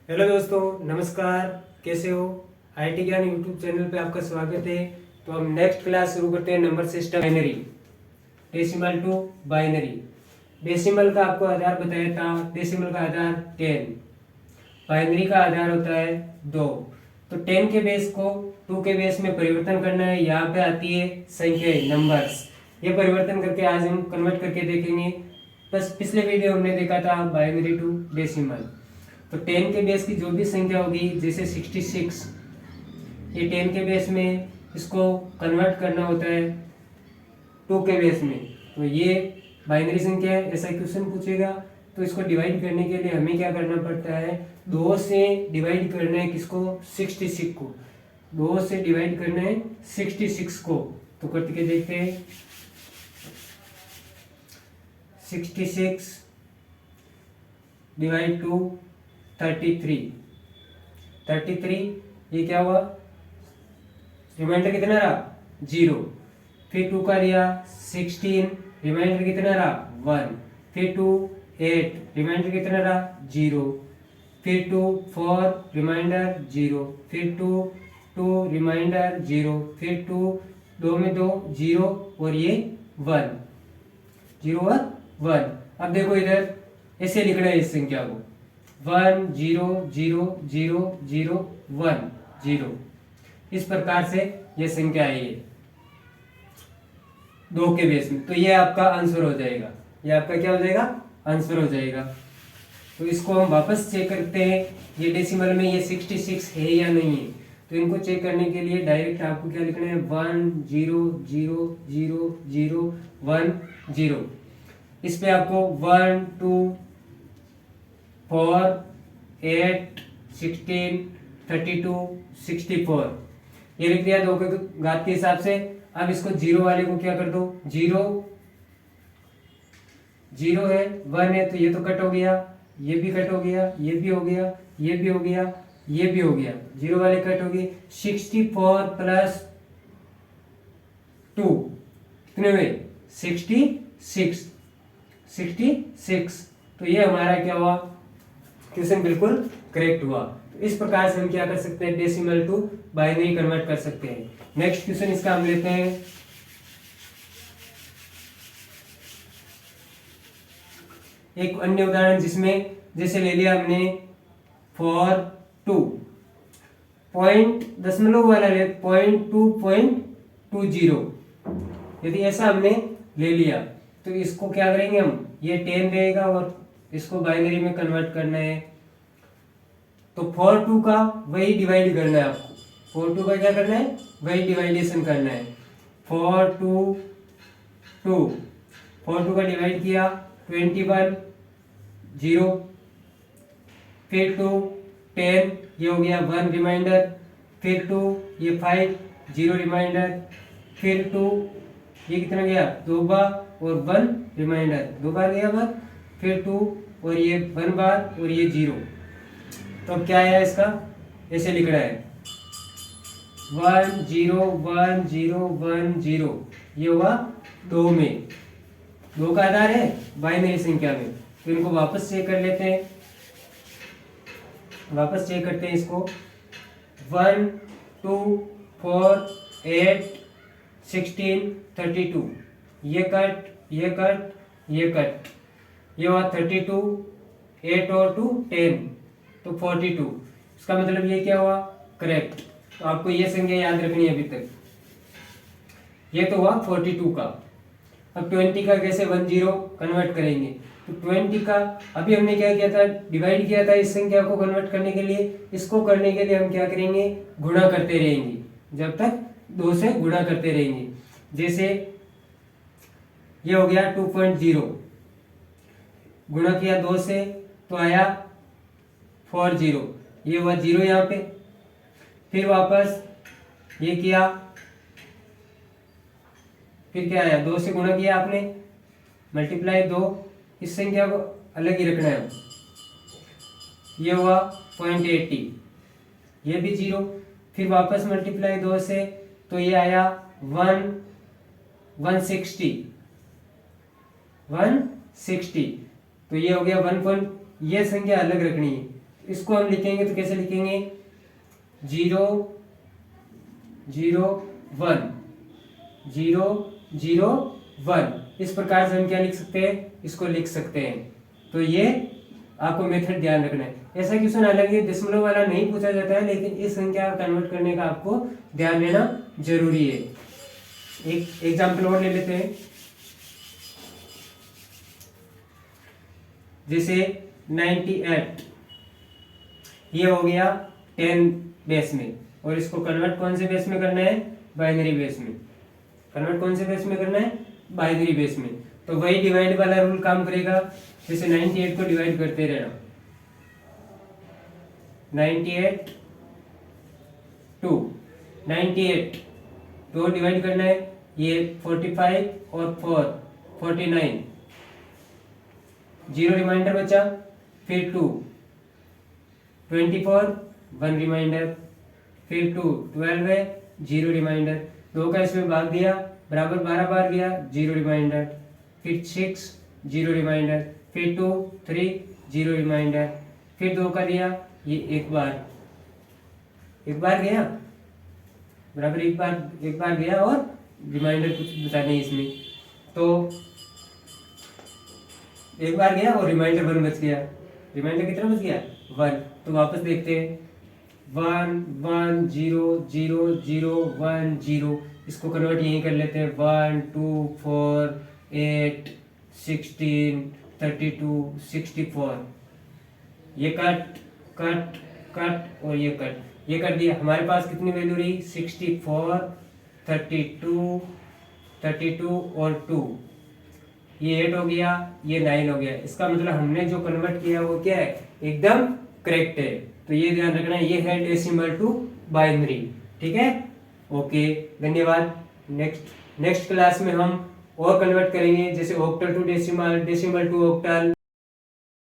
Hello दोस्तों, नमस्कार। कैसे हो? आईटी ज्ञान यूट्यूब चैनल पे आपका स्वागत है। तो हम नेक्स्ट क्लास शुरू करते हैं। Number system, binary, decimal to binary. Decimal का आपको आधार बताया था। डेसिमल का आधार 10, बाइनरी का आधार होता है 2। तो 10 के बेस को 2 के बेस में परिवर्तन करना है। यहाँ पे आती है संख्याएं, नंबर्स। ये परिवर्तन करके आज हम कन्वर्ट करके देखेंगे। बस पिछले वीडियो हमने देखा था बाइनरी टू डेसिमल। तो 10 के बेस की जो भी संख्या होगी, जैसे 66, ये 10 के बेस में इसको कन्वर्ट करना होता है 2 के बेस में। तो ये बाइनरी संख्या है। ऐसा क्वेश्चन पूछेगा तो इसको डिवाइड करने के लिए हमें क्या करना पड़ता है? 2 से डिवाइड करना है किसको? 66 को। 2 से डिवाइड करना है 66 को। तो करके देखते हैं। 66 डिवाइड टू 33, ये क्या हुआ? रिमाइंडर कितना रहा? 0। फिर 2 का दिया 16, रिमाइंडर कितना रहा? 1। फिर 2 8, रिमाइंडर कितना रहा? 0। फिर 2 4, रिमाइंडर 0। फिर 2 रिमाइंडर 0। फिर 2 में 2 0 और ये 1, 0 और 1। अब देखो इधर ऐसे लिखना है इस संख्या को 1 0 0 0 0 1 0। इस प्रकार से यह संख्या है, ये 2 के बेस में। तो ये आपका आंसर हो जाएगा। ये आपका क्या हो जाएगा? आंसर हो जाएगा। तो इसको हम वापस चेक करते हैं, ये डेसिमल में ये 66 है या नहीं है। तो इनको चेक करने के लिए डायरेक्ट आपको क्या लिखना है? 1 0 0 0 0 1 0। इस पे आपको 1 2 4 8 16 32 64 ये लिख दिया 2 के घात के हिसाब से। अब इसको 0 वाले को क्या कर दो? 0 0 है, 1 है, तो ये तो कट हो गया, ये भी कट हो गया, ये भी हो गया, ये भी हो गया, ये भी हो गया। 0 वाले कट हो गए। 64 प्लस 2 कितने हुए? 66। तो ये हमारा क्या हुआ? क्वेश्चन बिल्कुल करेक्ट हुआ। तो इस प्रकार से हम क्या कर सकते हैं? डेसिमल टू बाइनरी कन्वर्ट कर सकते हैं। नेक्स्ट क्वेश्चन इसका हम लेते हैं। एक अन्य उदाहरण जिसमें जैसे ले लिया हमने 4 2 पॉइंट दशमलव वाला ले 0.2.20। यदि ऐसा हमने ले लिया तो इसको क्या करेंगे हम? ये 10 रहेगा और इसको बाइनरी में कन्वर्ट करना है। तो 4 2 का वही डिवाइड करना है आपको। 4 2 का क्या करना है? वही डिवाइडेशन करना है। 4 2 2 4 2 का डिवाइड किया 21 0। फिर 2 10, ये हो गया 1 रिमाइंडर। फिर 2 ये 5 0 रिमाइंडर। फिर 2 ये कितना गया? 2 बार और 1 रिमाइंडर, 2 बार गया 1। फिर 2 और ये 1 बार और ये 0। तो अब क्या है इसका? ऐसे लिख रहा है 1 0 1 0 1 0। ये हुआ 2 में। 2 का आधार है बाइनरी संख्या में। तो इनको वापस चेक कर लेते हैं। वापस चेक करते हैं इसको। 1 2 4 8 16 32, ये कट, ये कट, ये कट, ये हुआ 32। 8 और 2 10, तो 42। इसका मतलब ये क्या हुआ? करेक्ट। तो आपको ये संख्या याद रखनी है अभी तक। ये तो हुआ 42 का। अब 20 का कैसे 10 कन्वर्ट करेंगे? तो 20 का अभी हमने क्या किया था? डिवाइड किया था इस संख्या को कन्वर्ट करने के लिए। इसको करने के लिए हम क्या करेंगे? गुणा करते रहेंगे, जब तक 2 से गुणा करते रहेंगे। जैसे ये हो गया 2.0, गुणा किया 2 से तो आया 40, ये हुआ 0 यहाँ पे। फिर वापस ये किया, फिर क्या आया? 2 से गुणा किया आपने, मल्टीप्लाई 2। इस संख्या को अलग ही रखना है। ये हुआ 0.80, ये भी 0। फिर वापस मल्टीप्लाई 2 से तो ये आया 160। तो ये हो गया 1 पॉइंट। ये संख्या अलग रखनी है। इसको हम लिखेंगे तो कैसे लिखेंगे, 0 0 1 0 0 1, इस प्रकार से हम क्या लिख सकते हैं, इसको लिख सकते हैं। तो ये आपको मेथड ध्यान रखना है। ऐसा क्वेश्चन हालांकि दशमलव वाला नहीं पूछा जाता है, लेकिन इस संख्या को कन्वर्ट करने का आपको ध्यान देना जरूरी है। एक एग्जाम्पल और ले लेते हैं, जैसे 98 ये हो गया 10 बेस में, और इसको कन्वर्ट कौन से बेस में करना है, बाइनरी बेस में। कन्वर्ट कौन से बेस में करना है, बाइनरी बेस में। तो वही डिवाइड वाला रूल काम करेगा, जैसे 98 को डिवाइड करते रहना, 98 2 98 तो डिवाइड करना है, ये 45 और 4 49, 0 रिमाइंडर बचा, फिर 2 24 1 रिमाइंडर, फिर 2 12 है, 0 रिमाइंडर, 2 का इसमें भाग दिया बराबर 12 बार गया, 0 रिमाइंडर, फिर 6 0 रिमाइंडर, फिर 2 3 0 रिमाइंडर, फिर 2 का दिया, ये एक बार गया बराबर एक बार गया, और रिमाइंडर कुछ बता नहीं इसमें, तो एक बार गया और रिमाइंडर 1 बच गया। रिमाइंडर कितना बच गया, 1। तो वापस देखते हैं, 1 1 0 0 0 1 0, इसको कन्वर्ट यहीं कर लेते हैं, 1 2 4 8 16 32 64, ये कट कट कट और ये कर दिया। हमारे पास कितनी वैल्यू रही, 64 32 और 2, ये 8 हो गया, ये 9 हो गया। इसका मतलब हमने जो कन्वर्ट किया वो क्या है, एकदम करेक्ट है। तो ये ध्यान रखना, ये है डेसिमल टू बाइनरी। ठीक है, ओके, धन्यवाद। नेक्स्ट क्लास में हम और कन्वर्ट करेंगे, जैसे octal to decimal, decimal to octal.